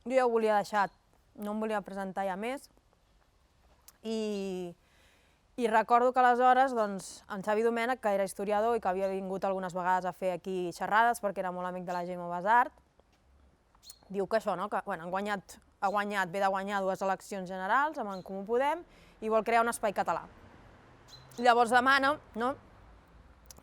Jo ja ho volia deixar, no em volia presentar ja més. I recordo que aleshores en Xavi Domènech, que era historiador i que havia vingut algunes vegades a fer aquí xerrades perquè era molt amic de la Gemma Basart, diu que això, que ve de guanyar 2 eleccions generals amb En Comú Podem i vol crear un espai català. Llavors demana,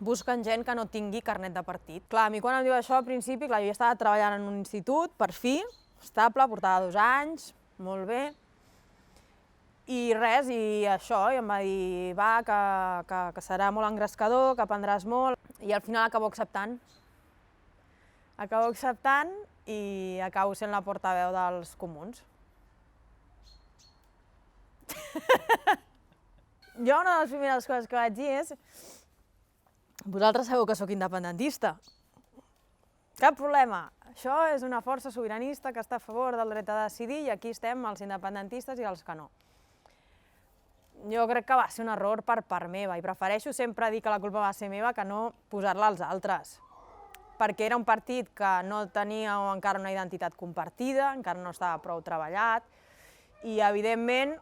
busquen gent que no tingui carnet de partit. Clar, a mi quan em diu això al principi, jo ja estava treballant en un institut, per fi, estable, portava 2 anys, molt bé, i res, i això, i em va dir, va, que serà molt engrescador, que aprendràs molt, i al final acabo acceptant. Acabo acceptant i acabo sent la portaveu dels comuns. Jo una de les primeres coses que vaig dir és: vosaltres sabeu que sóc independentista. Cap problema, això és una força sobiranista que està a favor del dret a decidir i aquí estem els independentistes i els que no. Jo crec que va ser un error per part meva i prefereixo sempre dir que la culpa va ser meva que no posar-la als altres. Perquè era un partit que no tenia encara una identitat compartida, encara no estava prou treballat i, evidentment,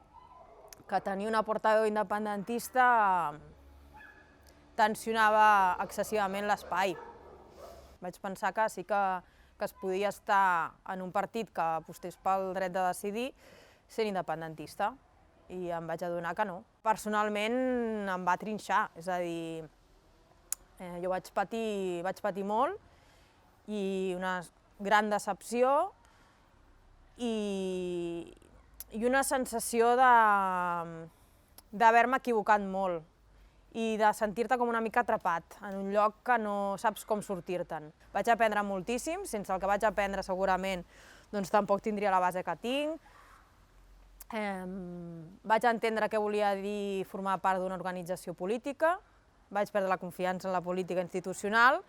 que tenir una portaveu independentista tensionava excessivament l'espai. Vaig pensar que sí que es podia estar en un partit que apostés pel dret de decidir sent independentista i em vaig adonar que no. Personalment em va trinxar, és a dir, jo vaig patir molt i una gran decepció i una sensació d'haver-me equivocat molt i de sentir-te com una mica atrapat en un lloc que no saps com sortir-te'n. Vaig aprendre moltíssim, sense el que vaig aprendre segurament tampoc tindria la base que tinc. Vaig entendre què volia dir formar part d'una organització política, vaig perdre la confiança en la política institucional,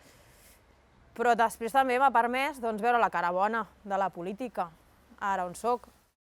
però després també m'ha permès veure la cara bona de la política, ara on soc.